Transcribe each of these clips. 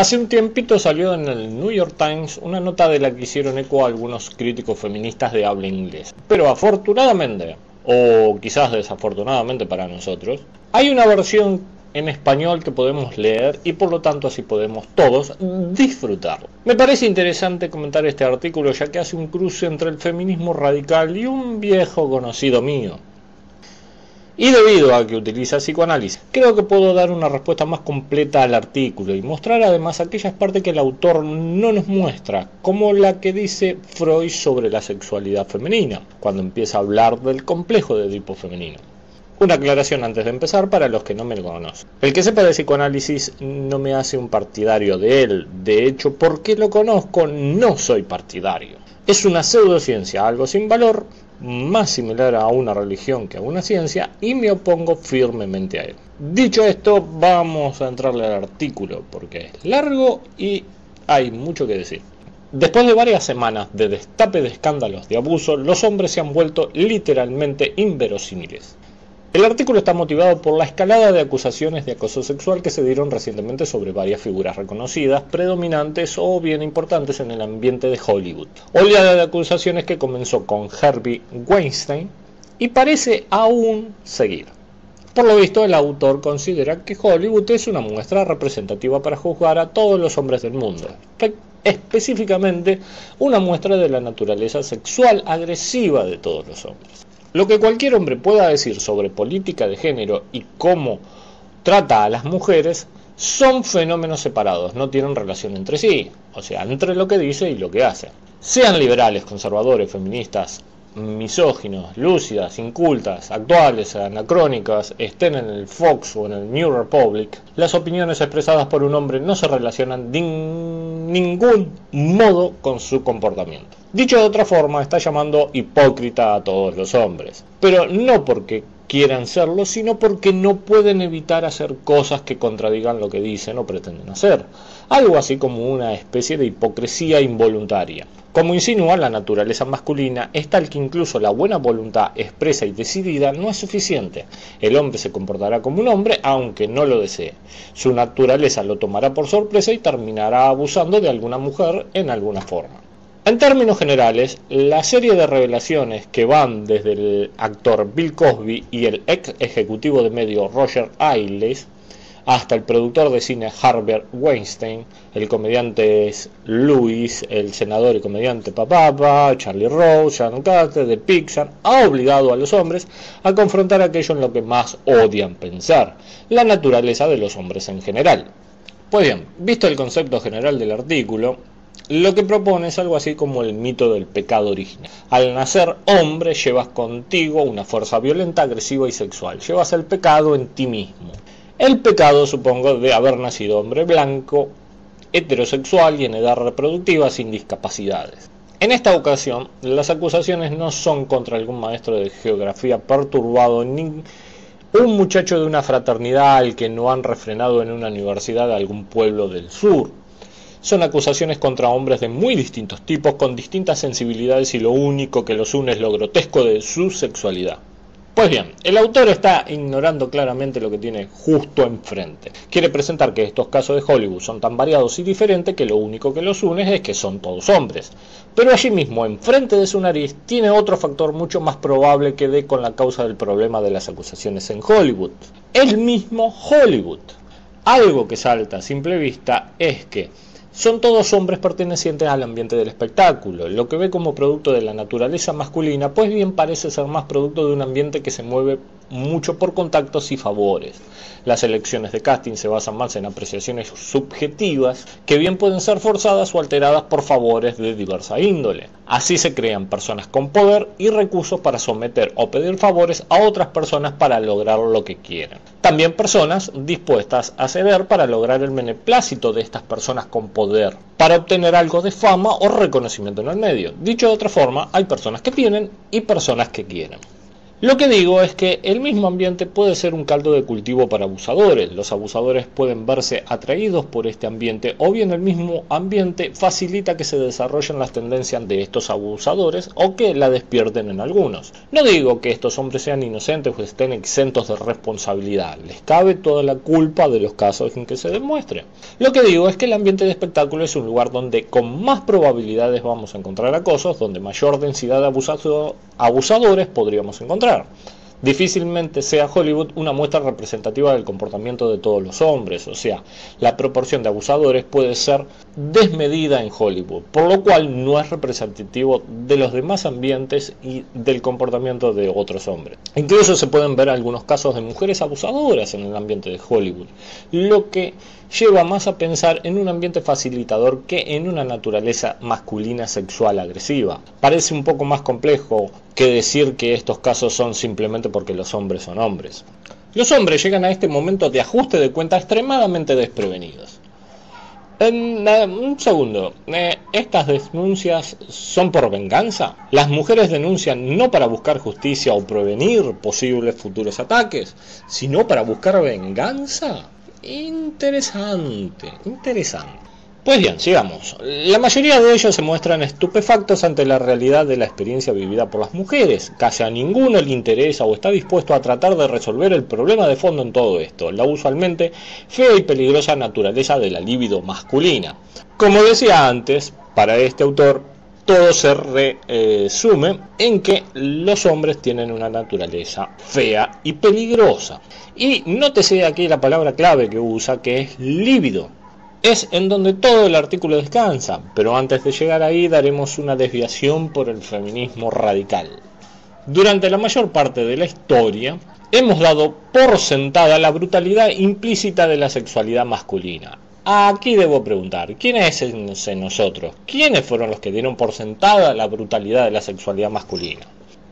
Hace un tiempito salió en el New York Times una nota de la que hicieron eco algunos críticos feministas de habla inglesa. Pero afortunadamente, o quizás desafortunadamente para nosotros, hay una versión en español que podemos leer y por lo tanto así podemos todos disfrutarlo. Me parece interesante comentar este artículo ya que hace un cruce entre el feminismo radical y un viejo conocido mío. Y debido a que utiliza psicoanálisis, creo que puedo dar una respuesta más completa al artículo y mostrar además aquellas partes que el autor no nos muestra, como la que dice Freud sobre la sexualidad femenina, cuando empieza a hablar del complejo de Edipo femenino. Una aclaración antes de empezar para los que no me lo conocen. El que sepa de psicoanálisis no me hace un partidario de él, de hecho, porque lo conozco, no soy partidario. Es una pseudociencia, algo sin valor, más similar a una religión que a una ciencia, y me opongo firmemente a él. Dicho esto, vamos a entrarle al artículo, porque es largo y hay mucho que decir. Después de varias semanas de destape de escándalos de abuso, los hombres se han vuelto literalmente inverosímiles. El artículo está motivado por la escalada de acusaciones de acoso sexual que se dieron recientemente sobre varias figuras reconocidas, predominantes o bien importantes en el ambiente de Hollywood. Oleada de acusaciones que comenzó con Harvey Weinstein y parece aún seguir. Por lo visto, el autor considera que Hollywood es una muestra representativa para juzgar a todos los hombres del mundo, específicamente una muestra de la naturaleza sexual agresiva de todos los hombres. Lo que cualquier hombre pueda decir sobre política de género y cómo trata a las mujeres son fenómenos separados, no tienen relación entre sí, o sea, entre lo que dice y lo que hace. Sean liberales, conservadores, feministas, misóginos, lúcidas, incultas, actuales, anacrónicas, estén en el Fox o en el New Republic, las opiniones expresadas por un hombre no se relacionan de ningún modo con su comportamiento. Dicho de otra forma, está llamando hipócrita a todos los hombres, pero no porque quieran serlo, sino porque no pueden evitar hacer cosas que contradigan lo que dicen o pretenden hacer. Algo así como una especie de hipocresía involuntaria. Como insinúa, la naturaleza masculina es tal que incluso la buena voluntad expresa y decidida no es suficiente. El hombre se comportará como un hombre aunque no lo desee. Su naturaleza lo tomará por sorpresa y terminará abusando de alguna mujer en alguna forma. En términos generales, la serie de revelaciones que van desde el actor Bill Cosby y el ex ejecutivo de medios Roger Ailes hasta el productor de cine Harvey Weinstein, el comediante Louis, el senador y comediante Papapa, Charlie Rose, Sharon Carter de Pixar, ha obligado a los hombres a confrontar aquello en lo que más odian pensar, la naturaleza de los hombres en general. Pues bien, visto el concepto general del artículo, lo que propone es algo así como el mito del pecado original. Al nacer hombre llevas contigo una fuerza violenta, agresiva y sexual. Llevas el pecado en ti mismo. El pecado, supongo, de haber nacido hombre blanco, heterosexual y en edad reproductiva sin discapacidades. En esta ocasión, las acusaciones no son contra algún maestro de geografía perturbado ni un muchacho de una fraternidad al que no han refrenado en una universidad de algún pueblo del sur. Son acusaciones contra hombres de muy distintos tipos, con distintas sensibilidades y lo único que los une es lo grotesco de su sexualidad. Pues bien, el autor está ignorando claramente lo que tiene justo enfrente. Quiere presentar que estos casos de Hollywood son tan variados y diferentes que lo único que los une es que son todos hombres. Pero allí mismo, enfrente de su nariz, tiene otro factor mucho más probable que dé con la causa del problema de las acusaciones en Hollywood. El mismo Hollywood. Algo que salta a simple vista es que son todos hombres pertenecientes al ambiente del espectáculo, lo que ve como producto de la naturaleza masculina, pues bien parece ser más producto de un ambiente que se mueve mucho por contactos y favores. Las elecciones de casting se basan más en apreciaciones subjetivas, que bien pueden ser forzadas o alteradas por favores de diversa índole. Así se crean personas con poder y recursos para someter o pedir favores a otras personas para lograr lo que quieren. También personas dispuestas a ceder para lograr el beneplácito de estas personas con poder, para obtener algo de fama o reconocimiento en el medio. Dicho de otra forma, hay personas que tienen y personas que quieren. Lo que digo es que el mismo ambiente puede ser un caldo de cultivo para abusadores. Los abusadores pueden verse atraídos por este ambiente, o bien el mismo ambiente facilita que se desarrollen las tendencias de estos abusadores o que la despierten en algunos. No digo que estos hombres sean inocentes o estén exentos de responsabilidad, les cabe toda la culpa de los casos en que se demuestre. Lo que digo es que el ambiente de espectáculo es un lugar donde con más probabilidades vamos a encontrar acosos, donde mayor densidad de abusadores podríamos encontrar. Difícilmente sea Hollywood una muestra representativa del comportamiento de todos los hombres, o sea, la proporción de abusadores puede ser desmedida en Hollywood, por lo cual no es representativo de los demás ambientes y del comportamiento de otros hombres. Incluso se pueden ver algunos casos de mujeres abusadoras en el ambiente de Hollywood, lo que lleva más a pensar en un ambiente facilitador que en una naturaleza masculina sexual agresiva. Parece un poco más complejo que decir que estos casos son simplemente porque los hombres son hombres. Los hombres llegan a este momento de ajuste de cuenta extremadamente desprevenidos. Un segundo, ¿estas denuncias son por venganza? ¿Las mujeres denuncian no para buscar justicia o prevenir posibles futuros ataques, sino para buscar venganza? Interesante. Pues bien, sigamos. La mayoría de ellos se muestran estupefactos ante la realidad de la experiencia vivida por las mujeres. Casi a ninguno le interesa o está dispuesto a tratar de resolver el problema de fondo en todo esto, la usualmente fea y peligrosa naturaleza de la libido masculina. Como decía antes, para este autor, todo se resume en que los hombres tienen una naturaleza fea y peligrosa. Y nótese aquí la palabra clave que usa, que es líbido. Es en donde todo el artículo descansa, pero antes de llegar ahí daremos una desviación por el feminismo radical. Durante la mayor parte de la historia, hemos dado por sentada la brutalidad implícita de la sexualidad masculina. Aquí debo preguntar, ¿quiénes en nosotros? ¿Quiénes fueron los que dieron por sentada la brutalidad de la sexualidad masculina?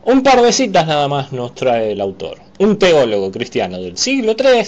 Un par de citas nada más nos trae el autor. Un teólogo cristiano del siglo III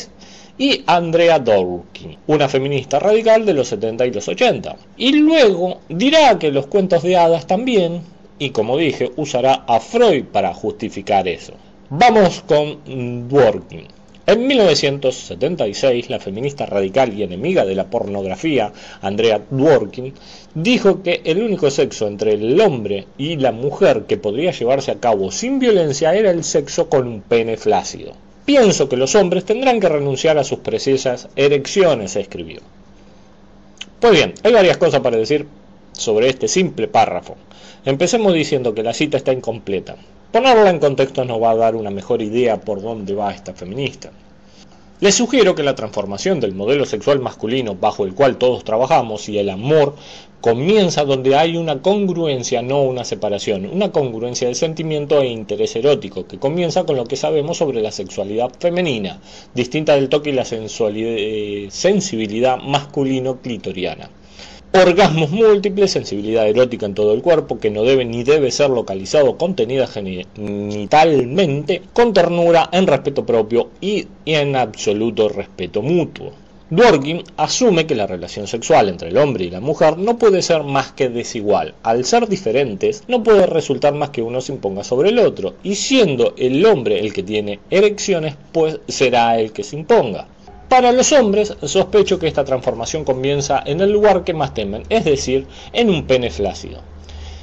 y Andrea Dworkin, una feminista radical de los 70 y los 80. Y luego dirá que los cuentos de hadas también, y como dije, usará a Freud para justificar eso. Vamos con Dworkin. En 1976, la feminista radical y enemiga de la pornografía, Andrea Dworkin, dijo que el único sexo entre el hombre y la mujer que podría llevarse a cabo sin violencia era el sexo con un pene flácido. Pienso que los hombres tendrán que renunciar a sus preciosas erecciones, escribió. Pues bien, hay varias cosas para decir sobre este simple párrafo. Empecemos diciendo que la cita está incompleta. Ponerla en contexto nos va a dar una mejor idea por dónde va esta feminista. Les sugiero que la transformación del modelo sexual masculino bajo el cual todos trabajamos y el amor comienza donde hay una congruencia, no una separación, una congruencia de sentimiento e interés erótico, que comienza con lo que sabemos sobre la sexualidad femenina, distinta del toque y la sensibilidad masculino-clitoriana. Orgasmos múltiples, sensibilidad erótica en todo el cuerpo, que no debe ni debe ser localizado, contenida genitalmente, con ternura, en respeto propio y en absoluto respeto mutuo. Dworkin asume que la relación sexual entre el hombre y la mujer no puede ser más que desigual. Al ser diferentes, no puede resultar más que uno se imponga sobre el otro, y siendo el hombre el que tiene erecciones, pues será el que se imponga. Para los hombres, sospecho que esta transformación comienza en el lugar que más temen, es decir, en un pene flácido.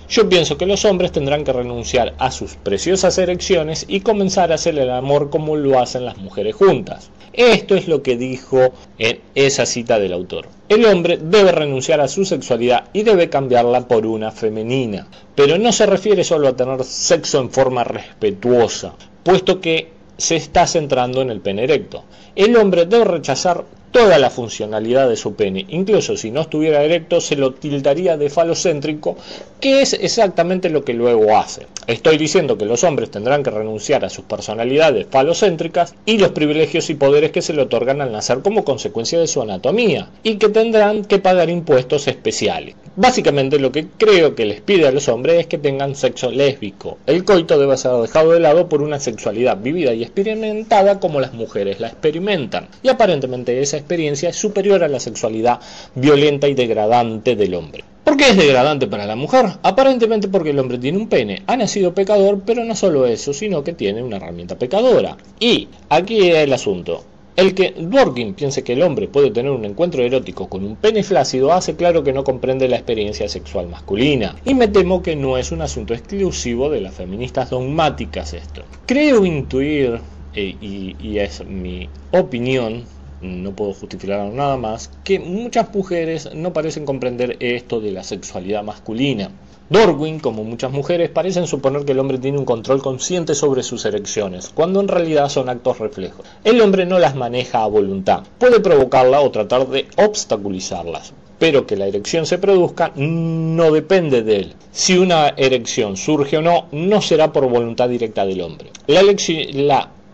Yo pienso que los hombres tendrán que renunciar a sus preciosas erecciones y comenzar a hacer el amor como lo hacen las mujeres juntas. Esto es lo que dijo en esa cita del autor. El hombre debe renunciar a su sexualidad y debe cambiarla por una femenina, pero no se refiere solo a tener sexo en forma respetuosa, puesto que se está centrando en el pene erecto. El hombre debe rechazar toda la funcionalidad de su pene, incluso si no estuviera erecto se lo tildaría de falocéntrico, que es exactamente lo que luego hace. Estoy diciendo que los hombres tendrán que renunciar a sus personalidades falocéntricas y los privilegios y poderes que se le otorgan al nacer como consecuencia de su anatomía, y que tendrán que pagar impuestos especiales. Básicamente lo que creo que les pide a los hombres es que tengan sexo lésbico. El coito debe ser dejado de lado por una sexualidad vivida y experimentada como las mujeres la experimentan, y aparentemente esa experiencia es superior a la sexualidad violenta y degradante del hombre. ¿Por qué es degradante para la mujer? Aparentemente porque el hombre tiene un pene, ha nacido pecador, pero no solo eso, sino que tiene una herramienta pecadora. Y aquí es el asunto. El que Dworkin piense que el hombre puede tener un encuentro erótico con un pene flácido hace claro que no comprende la experiencia sexual masculina. Y me temo que no es un asunto exclusivo de las feministas dogmáticas esto. Creo intuir, y es mi opinión, no puedo justificar nada más, que muchas mujeres no parecen comprender esto de la sexualidad masculina. Dworkin, como muchas mujeres, parecen suponer que el hombre tiene un control consciente sobre sus erecciones, cuando en realidad son actos reflejos. El hombre no las maneja a voluntad, puede provocarla o tratar de obstaculizarlas, pero que la erección se produzca no depende de él. Si una erección surge o no, no será por voluntad directa del hombre.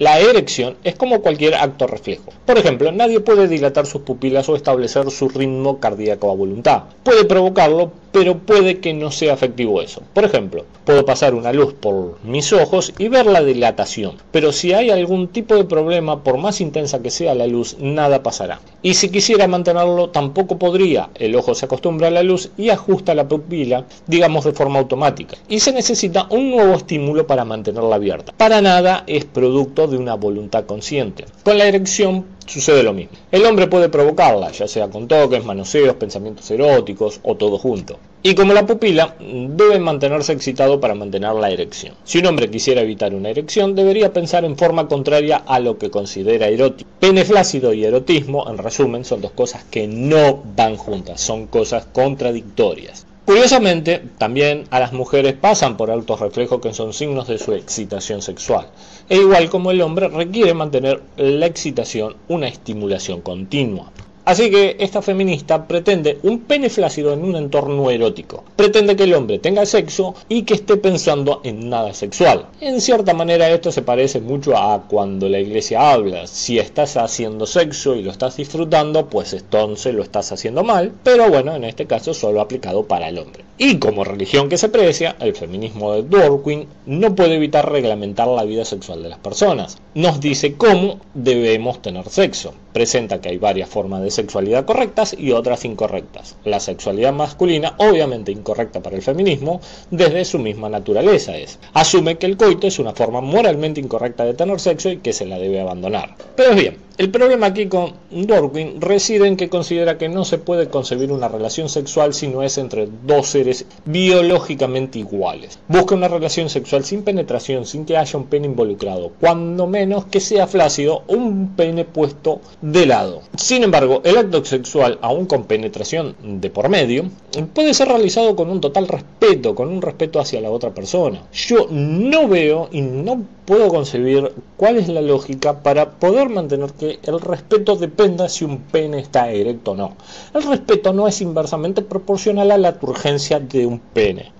La erección es como cualquier acto reflejo. Por ejemplo, nadie puede dilatar sus pupilas o establecer su ritmo cardíaco a voluntad. Puede provocarlo, pero puede que no sea efectivo eso. Por ejemplo, puedo pasar una luz por mis ojos y ver la dilatación, pero si hay algún tipo de problema, por más intensa que sea la luz, nada pasará. Y si quisiera mantenerlo, tampoco podría. El ojo se acostumbra a la luz y ajusta la pupila, digamos de forma automática. Y se necesita un nuevo estímulo para mantenerla abierta. Para nada es producto de una voluntad consciente. Con la erección sucede lo mismo. El hombre puede provocarla, ya sea con toques, manoseos, pensamientos eróticos o todo junto. Y como la pupila, debe mantenerse excitado para mantener la erección. Si un hombre quisiera evitar una erección, debería pensar en forma contraria a lo que considera erótico. Pene flácido y erotismo, en resumen, son dos cosas que no van juntas, son cosas contradictorias. Curiosamente, también a las mujeres pasan por altos reflejos que son signos de su excitación sexual. E igual como el hombre requiere mantener la excitación, una estimulación continua. Así que esta feminista pretende un pene flácido en un entorno erótico. Pretende que el hombre tenga sexo y que esté pensando en nada sexual. En cierta manera esto se parece mucho a cuando la iglesia habla. Si estás haciendo sexo y lo estás disfrutando, pues entonces lo estás haciendo mal. Pero bueno, en este caso solo aplicado para el hombre. Y como religión que se precia, el feminismo de Dworkin no puede evitar reglamentar la vida sexual de las personas. Nos dice cómo debemos tener sexo. Presenta que hay varias formas de sexualidad correctas y otras incorrectas. La sexualidad masculina, obviamente incorrecta para el feminismo, desde su misma naturaleza asume que el coito es una forma moralmente incorrecta de tener sexo y que se la debe abandonar. Pero bien, el problema aquí con Dworkin reside en que considera que no se puede concebir una relación sexual si no es entre dos seres biológicamente iguales. Busca una relación sexual sin penetración, sin que haya un pene involucrado, cuando menos que sea flácido, un pene puesto de lado. Sin embargo, el acto sexual, aún con penetración de por medio, puede ser realizado con un total respeto, con un respeto hacia la otra persona. Yo no veo y no puedo concebir cuál es la lógica para poder mantener que el respeto dependa si un pene está erecto o no. El respeto no es inversamente proporcional a la turgencia de un pene.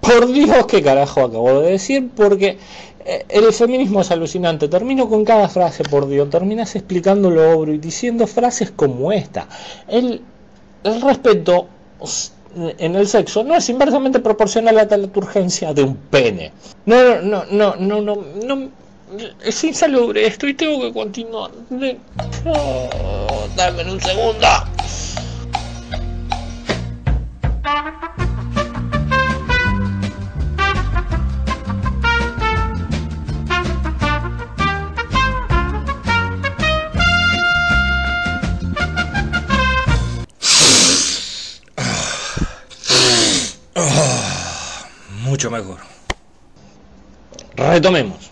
Por Dios, qué carajo acabo de decir, porque el feminismo es alucinante. Termino con cada frase, por Dios. Terminas explicándolo obro y diciendo frases como esta. El respeto en el sexo no es inversamente proporcional a la turgencia de un pene. No, es insalubre esto y tengo que continuar. Dame un segundo. Mucho mejor. Retomemos.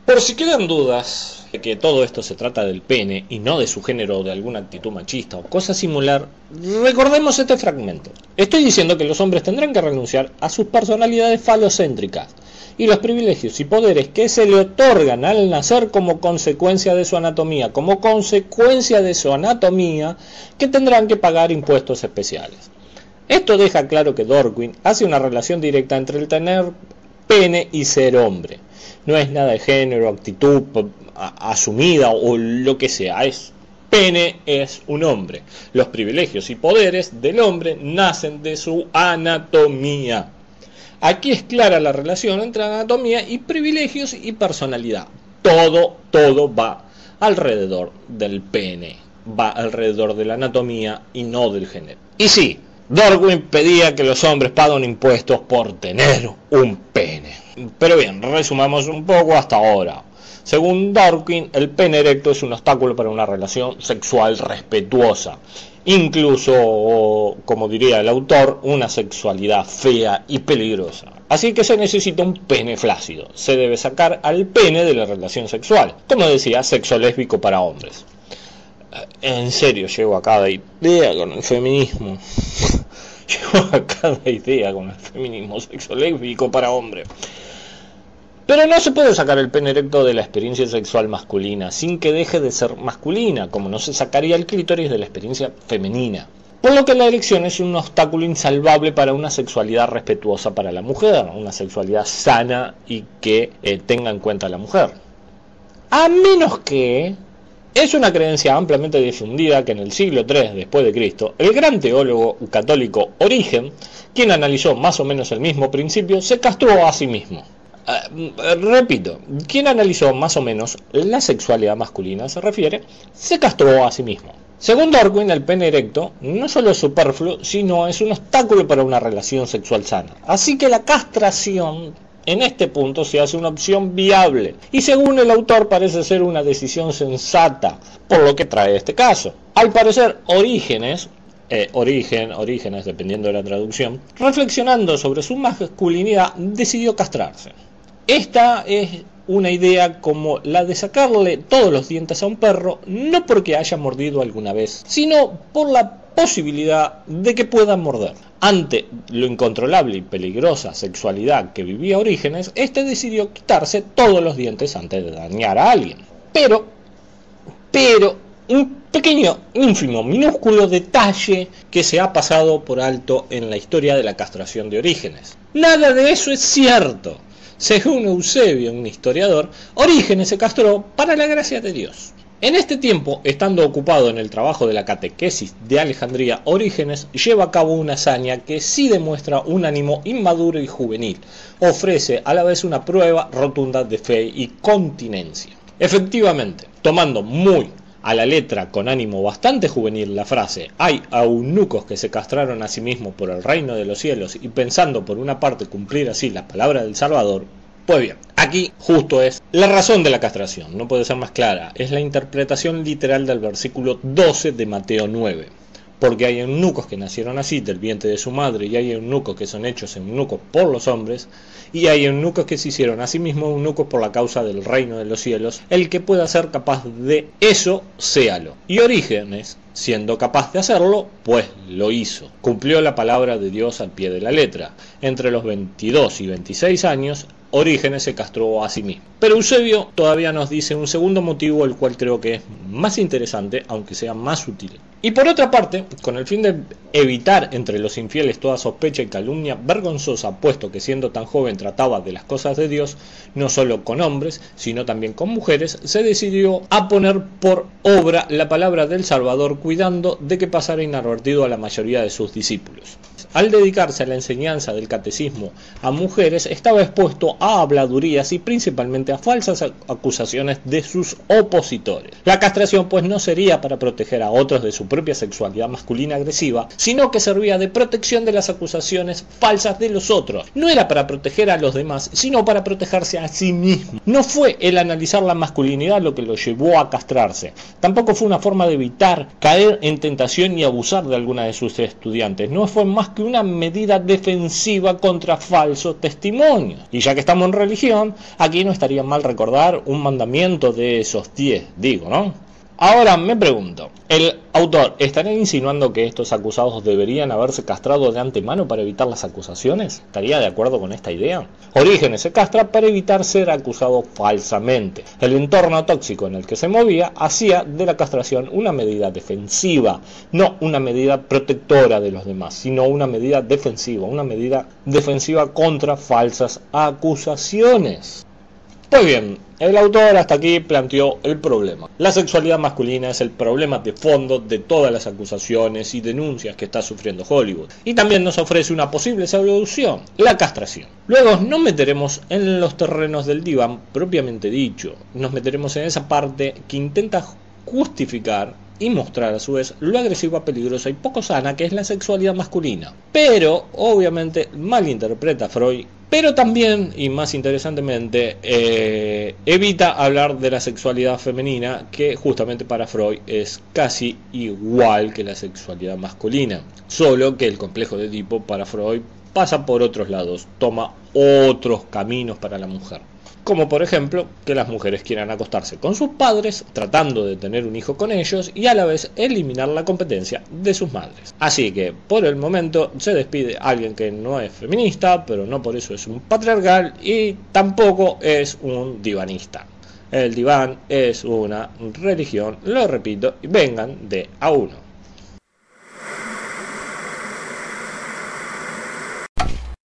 Por si quedan dudas de que todo esto se trata del pene y no de su género o de alguna actitud machista o cosa similar, recordemos este fragmento. Estoy diciendo que los hombres tendrán que renunciar a sus personalidades falocéntricas y los privilegios y poderes que se le otorgan al nacer como consecuencia de su anatomía, que tendrán que pagar impuestos especiales. Esto deja claro que Dworkin hace una relación directa entre el tener pene y ser hombre. No es nada de género, actitud asumida o lo que sea. Pene es un hombre. Los privilegios y poderes del hombre nacen de su anatomía. Aquí es clara la relación entre anatomía y privilegios y personalidad. Todo va alrededor del pene. Va alrededor de la anatomía y no del género. Y sí, Darwin pedía que los hombres paguen impuestos por tener un pene. Pero bien, resumamos un poco hasta ahora. Según Darwin, el pene erecto es un obstáculo para una relación sexual respetuosa. Incluso, como diría el autor, una sexualidad fea y peligrosa. Así que se necesita un pene flácido. Se debe sacar al pene de la relación sexual. Como decía, sexo lésbico para hombres. En serio, llego a cada idea con el feminismo. Llego a cada idea con el feminismo. Sexo lésbico para hombres. Pero no se puede sacar el pene erecto de la experiencia sexual masculina sin que deje de ser masculina, como no se sacaría el clítoris de la experiencia femenina. Por lo que la erección es un obstáculo insalvable para una sexualidad respetuosa para la mujer, una sexualidad sana y que tenga en cuenta a la mujer. A menos que... Es una creencia ampliamente difundida que en el siglo III después de Cristo, el gran teólogo católico Origen, quien analizó más o menos el mismo principio, se castró a sí mismo. Repito, quien analizó más o menos la sexualidad masculina se castró a sí mismo. Según Darwin, el pene erecto no solo es superfluo, sino es un obstáculo para una relación sexual sana. Así que la castración en este punto se hace una opción viable y según el autor parece ser una decisión sensata, por lo que trae este caso. Al parecer, Orígenes, dependiendo de la traducción, reflexionando sobre su masculinidad, decidió castrarse. Esta es una idea como la de sacarle todos los dientes a un perro, no porque haya mordido alguna vez, sino por la posibilidad de que pueda morder. Ante lo incontrolable y peligrosa sexualidad que vivía Orígenes, este decidió quitarse todos los dientes antes de dañar a alguien. Pero, un pequeño, ínfimo, minúsculo detalle que se ha pasado por alto en la historia de la castración de Orígenes. Nada de eso es cierto. Según Eusebio, un historiador, Orígenes se castró para la gracia de Dios. En este tiempo, estando ocupado en el trabajo de la catequesis de Alejandría, Orígenes lleva a cabo una hazaña que sí demuestra un ánimo inmaduro y juvenil. Ofrece a la vez una prueba rotunda de fe y continencia. Efectivamente, tomando muy a la letra con ánimo bastante juvenil la frase «Hay eunucos que se castraron a sí mismos por el reino de los cielos» y pensando por una parte cumplir así la palabra del Salvador, pues bien, aquí justo es la razón de la castración, no puede ser más clara, es la interpretación literal del versículo 12 de Mateo 9. Porque hay eunucos que nacieron así del vientre de su madre, y hay eunucos que son hechos eunucos por los hombres, y hay eunucos que se hicieron a sí mismos eunucos por la causa del reino de los cielos. El que pueda ser capaz de eso, séalo. Y Orígenes, siendo capaz de hacerlo, pues lo hizo. Cumplió la palabra de Dios al pie de la letra. Entre los 22 y 26 años, Orígenes se castró a sí mismo. Pero Eusebio todavía nos dice un segundo motivo, el cual creo que es más interesante, aunque sea más útil. Y por otra parte, con el fin de evitar entre los infieles toda sospecha y calumnia vergonzosa, puesto que siendo tan joven trataba de las cosas de Dios, no solo con hombres, sino también con mujeres, se decidió a poner por obra la palabra del Salvador, cuidando de que pasara inadvertido a la mayoría de sus discípulos. Al dedicarse a la enseñanza del catecismo a mujeres, estaba expuesto a habladurías y principalmente a falsas acusaciones de sus opositores. La castración pues no sería para proteger a otros de su propia sexualidad masculina agresiva, sino que servía de protección de las acusaciones falsas de los otros. No era para proteger a los demás, sino para protegerse a sí mismo. No fue el analizar la masculinidad lo que lo llevó a castrarse. Tampoco fue una forma de evitar caer en tentación y abusar de alguna de sus estudiantes. No fue más que una medida defensiva contra falsos testimonios. Y ya que estamos en religión, aquí no estaría mal recordar un mandamiento de esos 10, ¿no? Ahora me pregunto, ¿el autor estaría insinuando que estos acusados deberían haberse castrado de antemano para evitar las acusaciones? ¿Estaría de acuerdo con esta idea? Orígenes se castra para evitar ser acusado falsamente. El entorno tóxico en el que se movía hacía de la castración una medida defensiva, no una medida protectora de los demás, sino una medida defensiva contra falsas acusaciones. Pues bien, el autor hasta aquí planteó el problema. La sexualidad masculina es el problema de fondo de todas las acusaciones y denuncias que está sufriendo Hollywood. Y también nos ofrece una posible solución, la castración. Luego nos meteremos en los terrenos del diván propiamente dicho. Nos meteremos en esa parte que intenta justificar y mostrar a su vez lo agresiva, peligrosa y poco sana que es la sexualidad masculina. Pero obviamente malinterpreta a Freud, pero también, y más interesantemente, evita hablar de la sexualidad femenina, que justamente para Freud es casi igual que la sexualidad masculina, solo que el complejo de Edipo para Freud pasa por otros lados, toma otros caminos para la mujer, como por ejemplo que las mujeres quieran acostarse con sus padres tratando de tener un hijo con ellos y a la vez eliminar la competencia de sus madres. Así que por el momento se despide alguien que no es feminista, pero no por eso es un patriarcal y tampoco es un divanista. El diván es una religión, lo repito, y vengan de a uno.